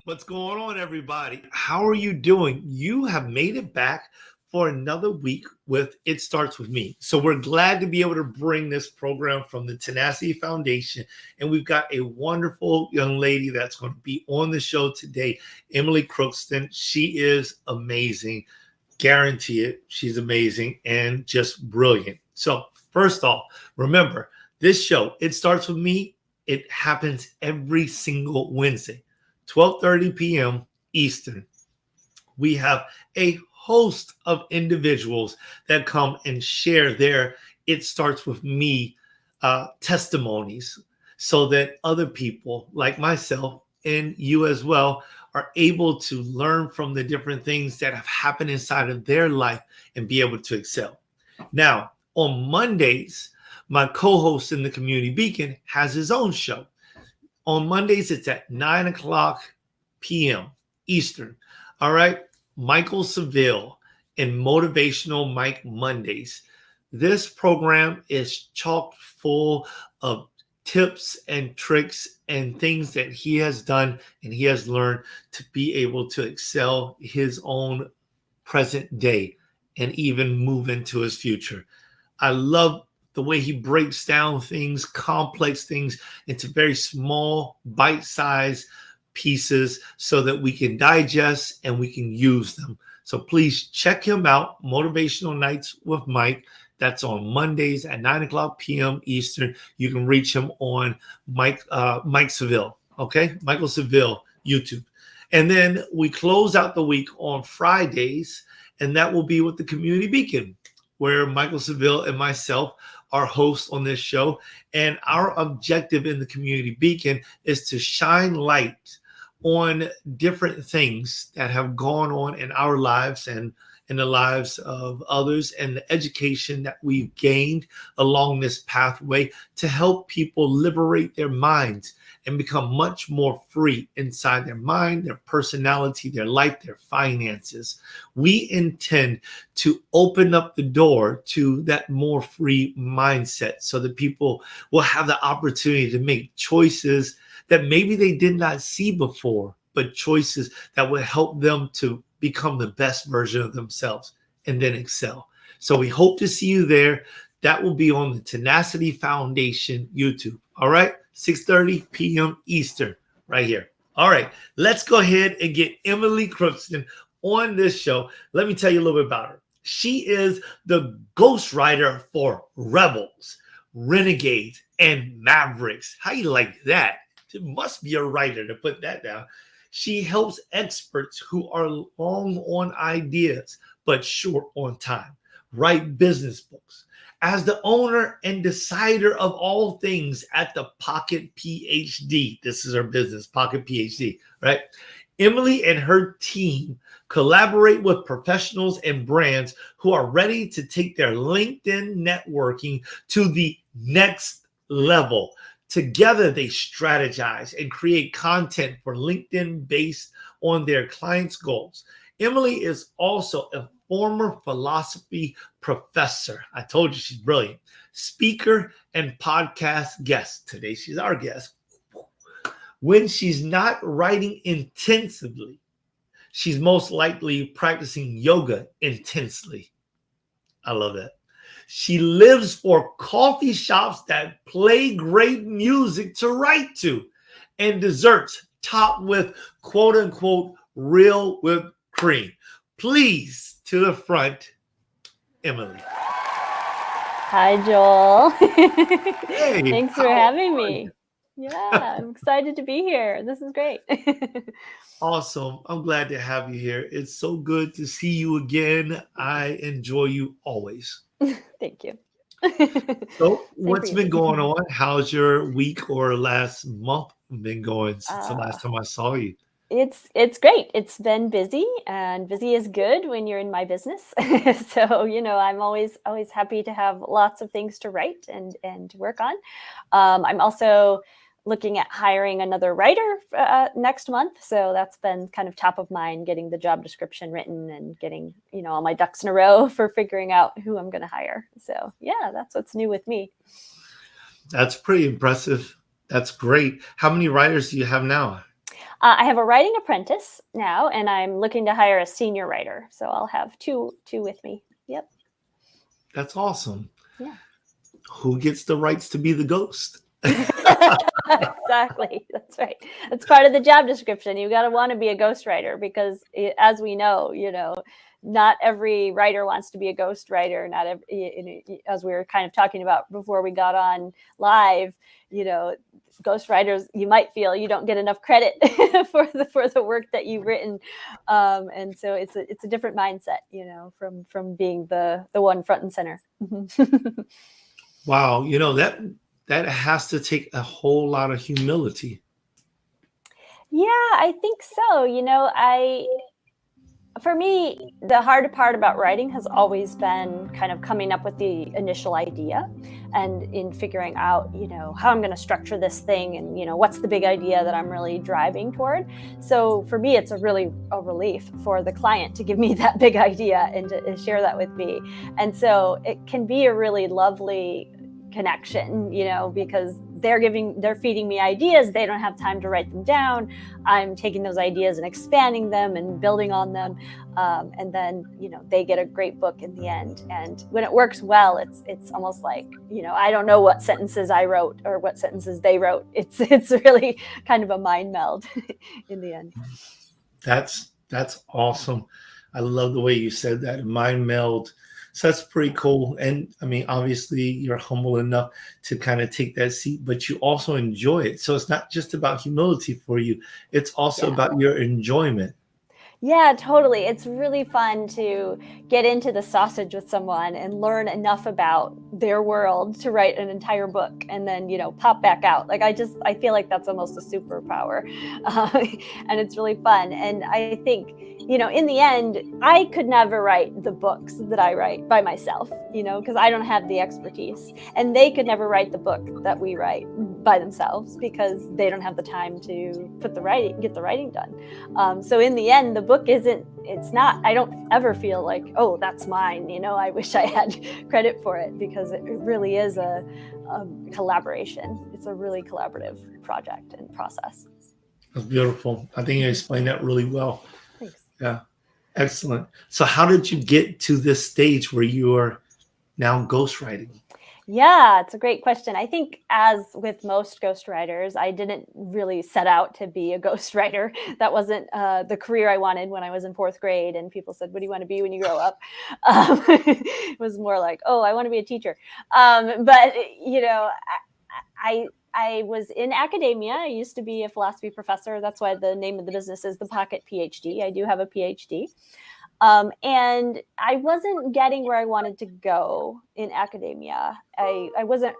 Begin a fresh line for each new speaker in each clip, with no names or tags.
What's going on, everybody? How are you doing? You have made it back for another week with It Starts With Me. So we're glad to be able to bring this program from the Tenacity Foundation. And we've got a wonderful young lady that's going to be on the show today, Emily Crookston. She is amazing. Guarantee it. She's amazing and just brilliant. So first off, remember this show, It Starts With Me. It happens every single Wednesday. 12:30 p.m. Eastern. We have a host of individuals that come and share their It Starts With Me testimonies so that other people like myself and you as well are able to learn from the different things that have happened inside of their life and be able to excel. Now, on Mondays, my co-host in the Community Beacon has his own show. On Mondays, it's at 9 o'clock p.m. Eastern. All right. Michael Seville and Motivational Mike Mondays. This program is chock full of tips and tricks and things that he has done and he has learned to be able to excel his own present day and even move into his future. I love the way he breaks down things, complex things, into very small, bite-sized pieces so that we can digest and we can use them. So please check him out, Motivational Nights with Mike. That's on Mondays at 9 o'clock p.m. Eastern. You can reach him on Mike Seville, okay? Michael Seville, YouTube. And then we close out the week on Fridays, and that will be with the Community Beacon, where Michael Seville and myself are hosts on this show. And our objective in the Community Beacon is to shine light on different things that have gone on in our lives and in the lives of others, and the education that we've gained along this pathway to help people liberate their minds and become much more free inside their mind, their personality, their life, their finances. We intend to open up the door to that more free mindset so that people will have the opportunity to make choices that maybe they did not see before, but choices that will help them to become the best version of themselves and then excel. So we hope to see you there. That will be on the Tenacity Foundation YouTube. All right, 6:30 p.m. Eastern, right here. All right, let's go ahead and get Emily Crookston on this show. Let me tell you a little bit about her. She is the ghostwriter for Rebels, Renegades, and Mavericks. How you like that? It must be a writer to put that down. She helps experts who are long on ideas but short on time write business books. As the owner and decider of all things at the Pocket PhD, this is her business, Pocket PhD, right? Emily and her team collaborate with professionals and brands who are ready to take their LinkedIn networking to the next level. Together, they strategize and create content for LinkedIn based on their clients' goals. Emily is also a former philosophy professor. I told you she's brilliant. Speaker and podcast guest. Today, she's our guest. When she's not writing intensively, she's most likely practicing yoga intensely. I love that. She lives for coffee shops that play great music to write to and desserts topped with quote unquote real whipped cream. Please, to the front, Emily.
Hi, Joel.
Hey,
Thanks for having me. Yeah, I'm excited to be here. This is great.
Awesome. I'm glad to have you here. It's so good to see you again. I enjoy you always.
Thank you.
So, what's been going on? How's your week or last month been going since the last time I saw you?
It's great. It's been busy, and busy is good when you're in my business. So, I'm always happy to have lots of things to write and work on. I'm also looking at hiring another writer next month. So that's been kind of top of mind, getting the job description written and getting, all my ducks in a row for figuring out who I'm going to hire. So yeah, that's what's new with me.
That's pretty impressive. That's great. How many writers do you have now?
I have a writing apprentice now, and I'm looking to hire a senior writer. So I'll have two with me. Yep.
That's awesome.
Yeah.
Who gets the rights to be the ghost?
Exactly. That's right. That's part of the job description. You got to want to be a ghostwriter because, as we know, not every writer wants to be a ghostwriter. Not every, as we were kind of talking about before we got on live, ghostwriters, you might feel you don't get enough credit for the work that you've written, and so it's a different mindset, from being the one front and center.
Wow, that has to take a whole lot of humility.
Yeah, I think so. For me, the hard part about writing has always been kind of coming up with the initial idea and in figuring out, how I'm going to structure this thing and, what's the big idea that I'm really driving toward. So for me, it's a relief for the client to give me that big idea and to share that with me. And so it can be a really lovely connection, because they're feeding me ideas. They don't have time to write them down. I'm taking those ideas and expanding them and building on them. And then, they get a great book in the end. And when it works well, it's almost like, I don't know what sentences I wrote or what sentences they wrote. It's really kind of a mind meld in the end.
That's awesome. I love the way you said that, a mind meld. So that's pretty cool. And I mean, obviously you're humble enough to kind of take that seat, but you also enjoy it. So it's not just about humility for you. It's also about your enjoyment.
Yeah, totally. It's really fun to get into the sausage with someone and learn enough about their world to write an entire book and then, pop back out. Like, I feel like that's almost a superpower. And it's really fun. And I think, in the end, I could never write the books that I write by myself, because I don't have the expertise. And they could never write the book that we write by themselves because they don't have the time to get the writing done. So in the end, the book I don't ever feel like, oh, that's mine. I wish I had credit for it because it really is a collaboration. It's a really collaborative project and process.
That's beautiful. I think you explained that really well.
Thanks.
Yeah. Excellent. So how did you get to this stage where you are now ghostwriting?
Yeah, it's a great question. I think as with most ghostwriters, I didn't really set out to be a ghostwriter. That wasn't the career I wanted when I was in fourth grade. And people said, what do you want to be when you grow up? It was more like, oh, I want to be a teacher. But I was in academia. I used to be a philosophy professor. That's why the name of the business is the Pocket PhD. I do have a PhD. And I wasn't getting where I wanted to go in academia. I wasn't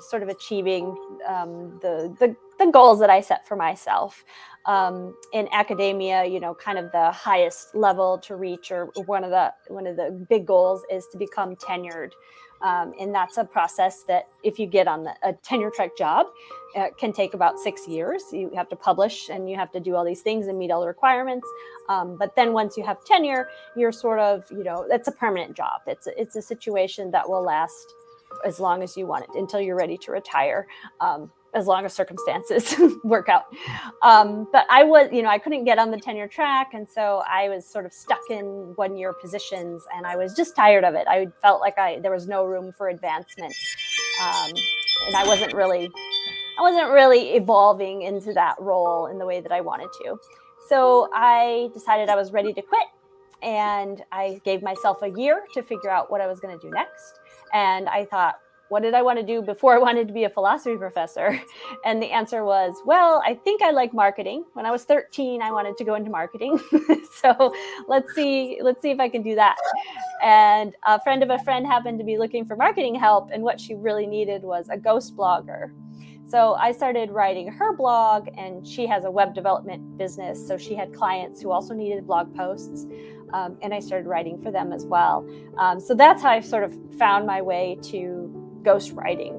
sort of achieving the goals that I set for myself. In academia, kind of the highest level to reach, or one of the big goals is to become tenured. And that's a process that if you get on a tenure track job, can take about 6 years. You have to publish and you have to do all these things and meet all the requirements. But then once you have tenure, you're sort of, it's a permanent job. It's a situation that will last as long as you want it until you're ready to retire. As long as circumstances work out. But I couldn't get on the tenure track. And so I was sort of stuck in 1-year positions and I was just tired of it. I felt like there was no room for advancement. And I wasn't really evolving into that role in the way that I wanted to. So I decided I was ready to quit. And I gave myself a year to figure out what I was going to do next. And I thought, what did I want to do before I wanted to be a philosophy professor? And the answer was, well, I think I like marketing. When I was 13, I wanted to go into marketing. So let's see if I can do that. And a friend of a friend happened to be looking for marketing help. And what she really needed was a ghost blogger. So I started writing her blog, and she has a web development business. So she had clients who also needed blog posts. And I started writing for them as well. So that's how I sort of found my way to ghostwriting.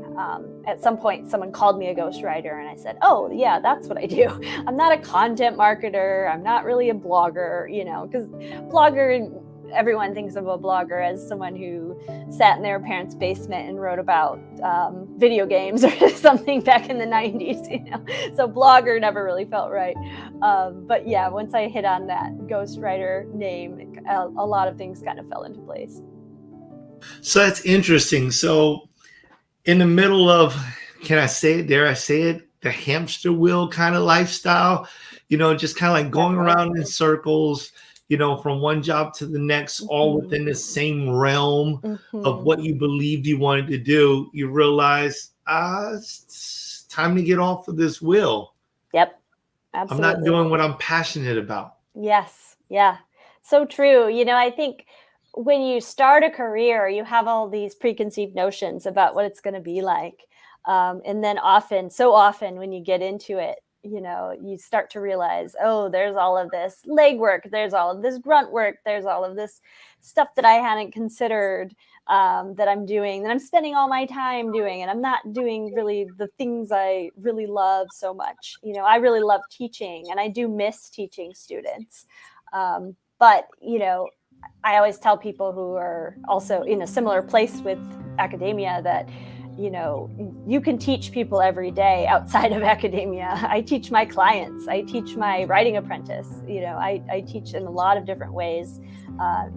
At some point, someone called me a ghostwriter, and I said, oh, yeah, that's what I do. I'm not a content marketer. I'm not really a blogger, because blogger everyone thinks of a blogger as someone who sat in their parents' basement and wrote about video games or something back in the 90s, you know. So blogger never really felt right. But yeah, once I hit on that ghostwriter name, a lot of things kind of fell into place.
So that's interesting. So in the middle of, can I say it, dare I say it, the hamster wheel kind of lifestyle, just kind of like going around in circles, from one job to the next, all within the same realm of what you believed you wanted to do, you realize, it's time to get off of this wheel.
Yep. Absolutely.
I'm not doing what I'm passionate about.
Yes. Yeah. So true. I think when you start a career, you have all these preconceived notions about what it's going to be like. And then so often when you get into it, you start to realize, oh, there's all of this legwork, there's all of this grunt work, there's all of this stuff that I hadn't considered that I'm doing, that I'm spending all my time doing, and I'm not doing really the things I really love so much. I really love teaching, and I do miss teaching students. But, I always tell people who are also in a similar place with academia that, you can teach people every day outside of academia. I teach my clients. I teach my writing apprentice. I teach in a lot of different ways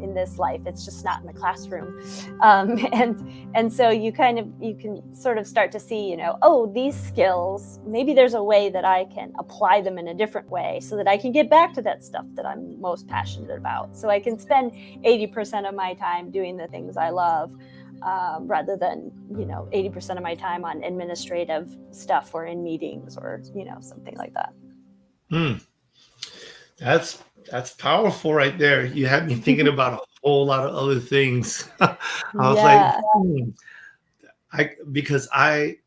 in this life. It's just not in the classroom. And so you can sort of start to see, oh, these skills, maybe there's a way that I can apply them in a different way so that I can get back to that stuff that I'm most passionate about. So I can spend 80% of my time doing the things I love. Rather than 80% of my time on administrative stuff or in meetings or something like that.
That's powerful right there. You had me thinking about a whole lot of other things. I was like, because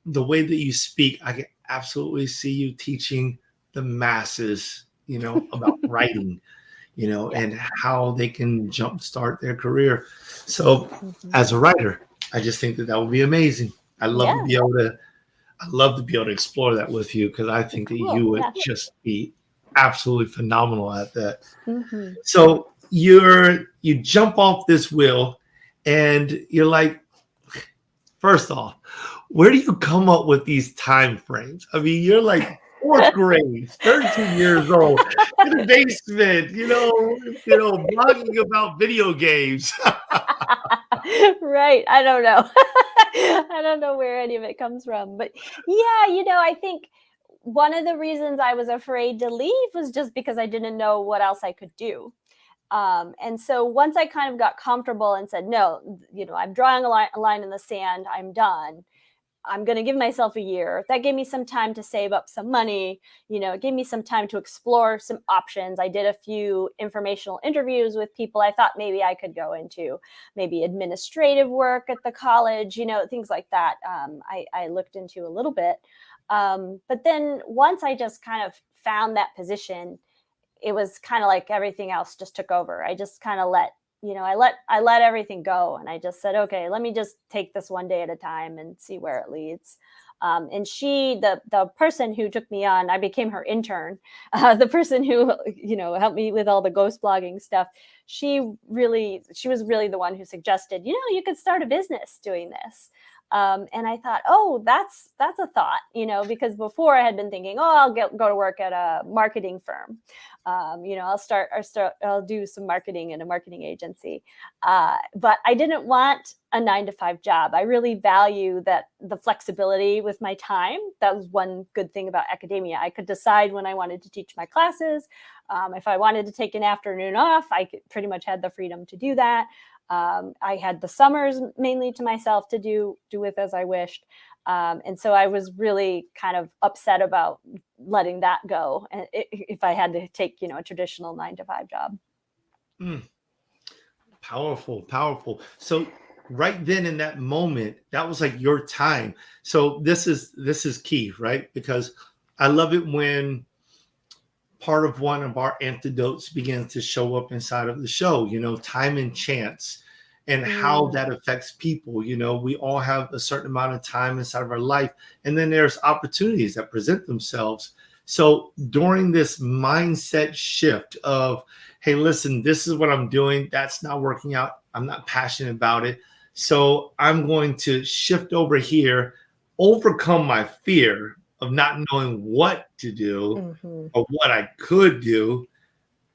the way that you speak, I can absolutely see you teaching the masses, about writing, and how they can jumpstart their career. So as a writer, I just think that would be amazing. I love to be able to explore that with you, because I think that you would just be absolutely phenomenal at that. So you jump off this wheel and you're like, first off, where do you come up with these time frames? I mean, you're like 4th grade, 13 years old, in the basement, blogging about video games.
Right. I don't know. I don't know where any of it comes from. But yeah, I think one of the reasons I was afraid to leave was just because I didn't know what else I could do. And so once I kind of got comfortable and said, no, I'm drawing a line in the sand, I'm done. I'm going to give myself a year. That gave me some time to save up some money. It gave me some time to explore some options. I did a few informational interviews with people I thought maybe I could go into, maybe administrative work at the college, things like that. I looked into a little bit. But then once I just kind of found that position, it was kind of like everything else just took over. I just kind of I let everything go, and I just said, okay, let me just take this one day at a time and see where it leads. And the person who took me on, I became her intern. The person who, helped me with all the ghost blogging stuff. She was really the one who suggested, you could start a business doing this. And I thought, oh, that's a thought, because before I had been thinking, oh, I'll go to work at a marketing firm. I'll do some marketing in a marketing agency. But I didn't want a 9-to-5 job. I really value the flexibility with my time. That was one good thing about academia. I could decide when I wanted to teach my classes. If I wanted to take an afternoon off, I pretty much had the freedom to do that. I had the summers mainly to myself to do with as I wished. And so I was really kind of upset about letting that go if I had to take, a traditional 9-to-5 job.
Powerful. So right then in that moment, that was like your time. So this is key, right? Because I love it when part of one of our antidotes begins to show up inside of the show, time and chance and how that affects people. We all have a certain amount of time inside of our life, and then there's opportunities that present themselves So during this mindset shift of, hey, listen, this is what I'm doing. That's not working out. I'm not passionate about it. So I'm going to shift over here, overcome my fear of not knowing what to do or what I could do.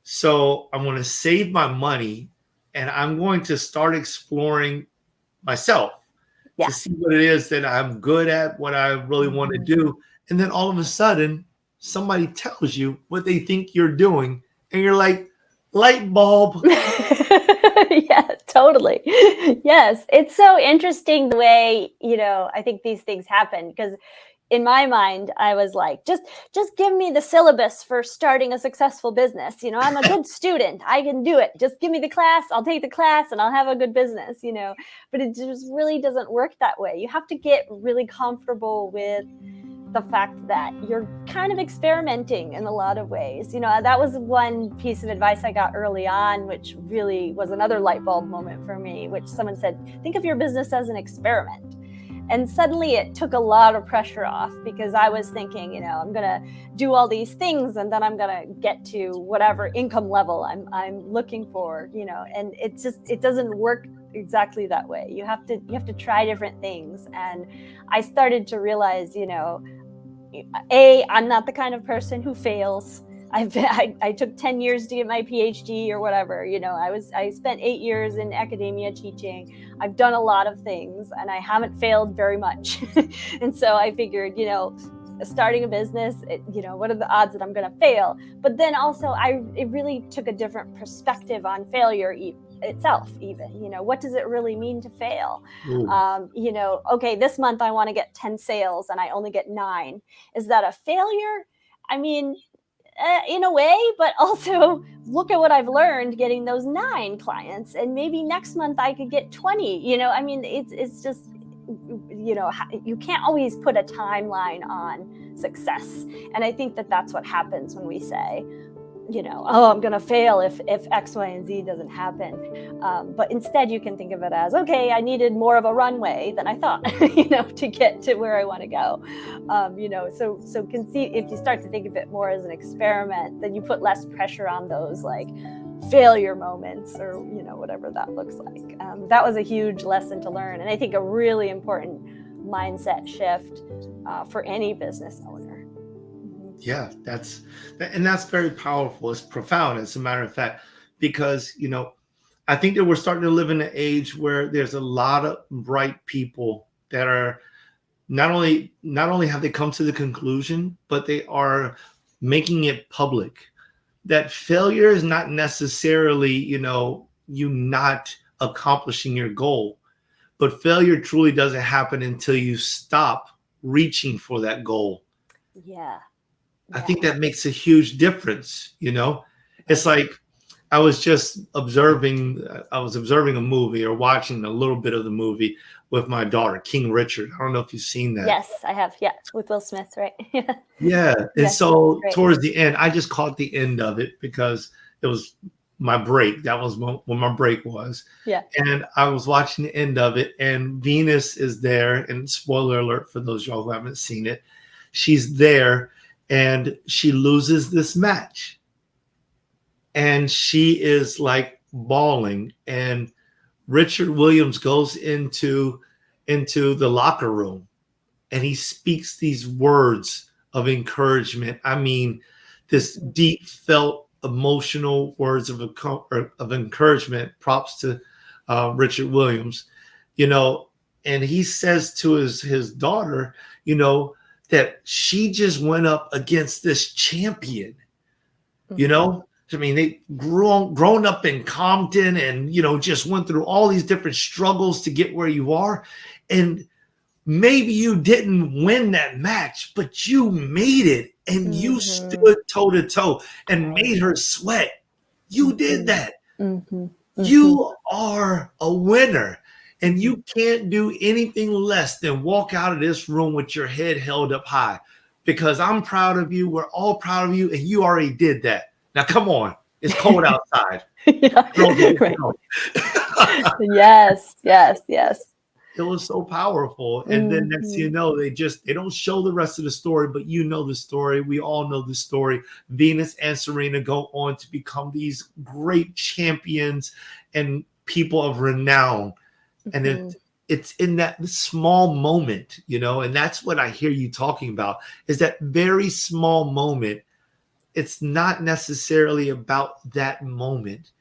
So I'm going to save my money and I'm going to start exploring myself to see what it is that I'm good at, what I really want to do. And then all of a sudden, somebody tells you what they think you're doing, and you're like, light bulb.
Yeah, totally. Yes. It's so interesting the way, I think these things happen, because in my mind, I was like, just give me the syllabus for starting a successful business. I'm a good student. I can do it. Just give me the class. I'll take the class and I'll have a good business, but it just really doesn't work that way. You have to get really comfortable with the fact that you're kind of experimenting in a lot of ways. That was one piece of advice I got early on, which really was another light bulb moment for me, which someone said, think of your business as an experiment. And suddenly it took a lot of pressure off, because I was thinking, I'm going to do all these things and then I'm going to get to whatever income level I'm looking for, and it doesn't work exactly that way. You have to try different things. And I started to realize, I'm not the kind of person who fails. I took 10 years to get my PhD or whatever. I spent 8 years in academia teaching. I've done a lot of things and I haven't failed very much. And so I figured, starting a business, what are the odds that I'm going to fail? But then also it really took a different perspective on failure itself, even, what does it really mean to fail? Okay, this month I want to get 10 sales and I only get 9. Is that a failure? I mean, in a way, but also look at what I've learned getting those 9 clients, and maybe next month I could get 20. It's just, you can't always put a timeline on success. And I think that's what happens when we say, I'm going to fail if X, Y, and Z doesn't happen. But instead you can think of it as, okay, I needed more of a runway than I thought, to get to where I want to go. So if you start to think of it more as an experiment, then you put less pressure on those like failure moments or, whatever that looks like. That was a huge lesson to learn. And I think a really important mindset shift for any business owner.
Yeah, that's very powerful. It's profound, as a matter of fact, because, I think that we're starting to live in an age where there's a lot of bright people that are not only have they come to the conclusion, but they are making it public that failure is not necessarily, you not accomplishing your goal, but failure truly doesn't happen until you stop reaching for that goal.
Yeah.
I think that makes a huge difference. It's like I was observing a movie, or watching a little bit of the movie with my daughter, King Richard. I don't know if you've seen that.
Yes, I have. Yeah, with Will Smith, right?
Yeah. And so towards the end, I just caught the end of it because it was my break. That was when my break was.
Yeah.
And I was watching the end of it, and Venus is there. And spoiler alert for those of y'all who haven't seen it, she's there. And she loses this match, and she is like bawling. And Richard Williams goes into the locker room, and he speaks these words of encouragement. I mean, this deep felt emotional words of encouragement. Props to Richard Williams, and he says to his daughter, that she just went up against this champion. I mean, they grown up in Compton and, just went through all these different struggles to get where you are. And maybe you didn't win that match, but you made it, and you stood toe to toe and made her sweat. You did that. You are a winner. And you can't do anything less than walk out of this room with your head held up high, because I'm proud of you. We're all proud of you. And you already did that. Now, come on. It's cold outside.
Yeah, right. Yes.
It was so powerful. And then next thing you
Mhm.
know, they don't show the rest of the story, but you know the story. We all know the story. Venus and Serena go on to become these great champions and people of renown. And
Mhm.
it's in that small moment, and that's what I hear you talking about, is that very small moment. It's not necessarily about that moment,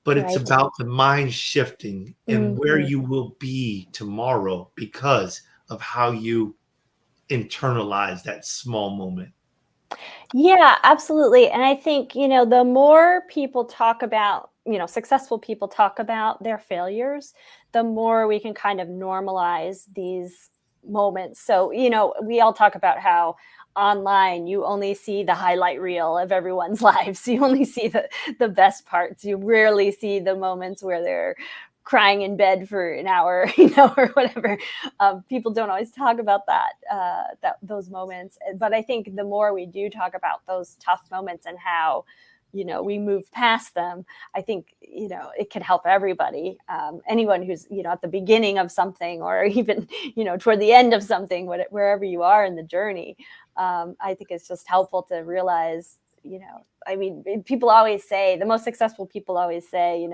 but it's
Right.
about the mind shifting and where
Mhm.
you will be tomorrow because of how you internalize that small moment.
Yeah, absolutely. And I think, the more people talk about, successful people talk about their failures, the more we can kind of normalize these moments. So, we all talk about how online you only see the highlight reel of everyone's lives. You only see the best parts. You rarely see the moments where they're crying in bed for an hour, or whatever. People don't always talk about those moments, but I think the more we do talk about those tough moments and how we move past them, I think it can help everybody. Anyone who's at the beginning of something, or even toward the end of something, wherever you are in the journey. I think it's just helpful to realize, I mean, people always say, the most successful people always say,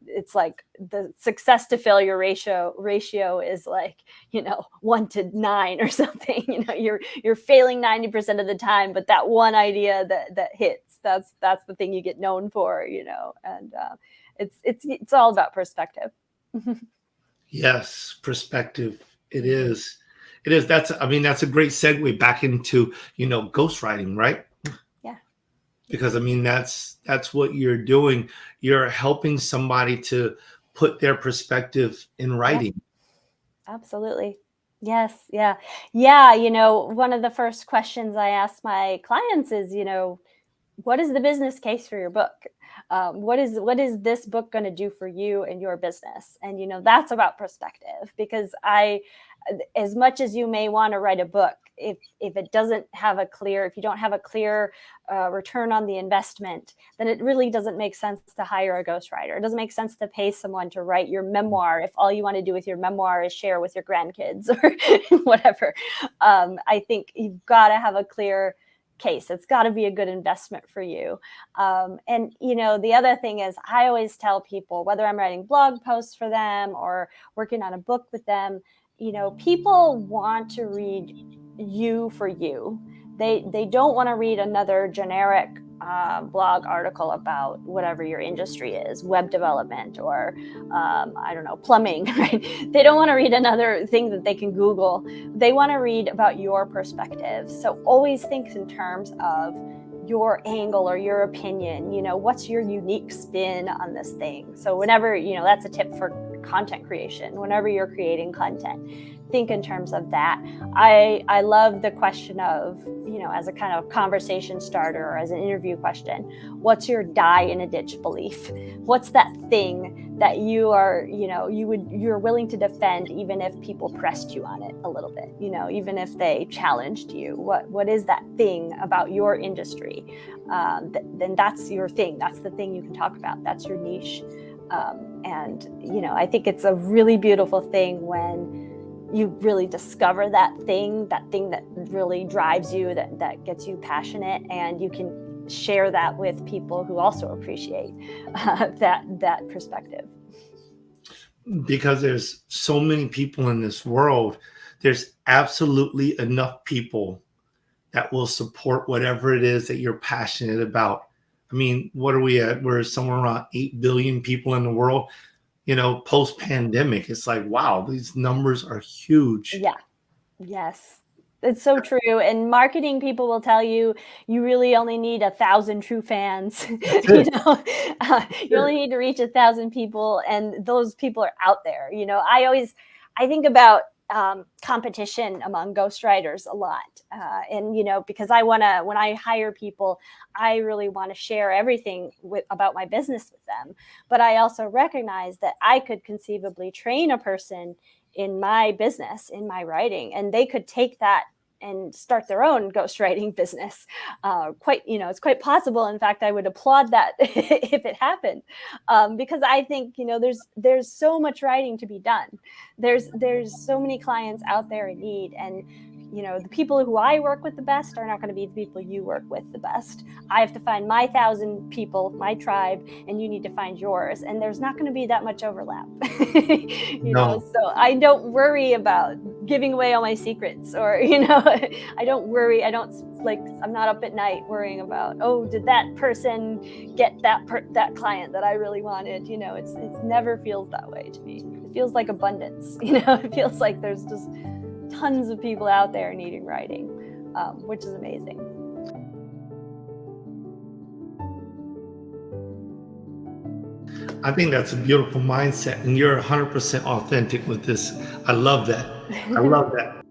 it's like the success to failure ratio is like 1 to 9 or something. You're failing 90% of the time, but that one idea that hits, that's the thing you get known for. And it's all about perspective.
Yes, perspective. It
Mhm.
is. It is. That's a great segue back into, ghostwriting, right?
Yeah. Yeah.
Because that's what you're doing. You're helping somebody to put their perspective in
Yep.
writing.
Absolutely. Yes. Yeah. Yeah. One of the first questions I ask my clients is, what is the business case for your book? What is this book going to do for you and your business? And that's about perspective, because as much as you may want to write a book, if it doesn't have if you don't have a clear return on the investment, then it really doesn't make sense to hire a ghostwriter. It doesn't make sense to pay someone to write your memoir if all you want to do with your memoir is share with your grandkids or whatever. I think you've got to have a clear case. It's got to be a good investment for you. And the other thing is, I always tell people, whether I'm writing blog posts for them or working on a book with them, people want to read you for you. They don't want to read another generic blog article about whatever your industry is, web development, or I don't know, plumbing. Right? They don't want to read another thing that they can Google. They want to read about your perspective. So always think in terms of your angle or your opinion. What's your unique spin on this thing? So whenever, that's a tip for content creation. Whenever you're creating content, think in terms of that. I love the question of, as a kind of conversation starter or as an interview question, what's your die in a ditch belief? What's that thing that you're willing to defend, even if people pressed you on it a little bit, even if they challenged you? What is that thing about your industry? Then that's your thing. That's the thing you can talk about. That's your niche. And I think it's a really beautiful thing when you really discover that thing that really drives you, that gets you passionate, and you can share that with people who also appreciate that perspective.
Because there's so many people in this world, there's absolutely enough people that will support whatever it is that you're passionate about. I mean, what are we at? We're somewhere around 8 billion people in the world. Post pandemic, it's like, wow, these numbers are huge.
Yeah. Yes. It's so true. And marketing people will tell you, you really only need 1,000 true fans.
That's it.
You only need to reach 1,000 people, and those people are out there. I think about competition among ghostwriters a lot. And, because when I hire people, I really want to share everything about my business with them. But I also recognize that I could conceivably train a person in my business, in my writing, and they could take that and start their own ghostwriting business. It's quite possible. In fact, I would applaud that if it happened, because I think, there's so much writing to be done. There's so many clients out there in need, and the people who I work with the best are not going to be the people you work with the best. I have to find my 1,000 people, my tribe, and you need to find yours. And there's not going to be that much overlap. So I don't worry about giving away all my secrets, or, I don't worry. I'm not up at night worrying about, oh, did that person get that client that I really wanted? It never feels that way to me. It feels like abundance. It feels like there's just tons of people out there needing writing, which is amazing.
I think that's a beautiful mindset, and you're 100% authentic with this. I love that. I love that.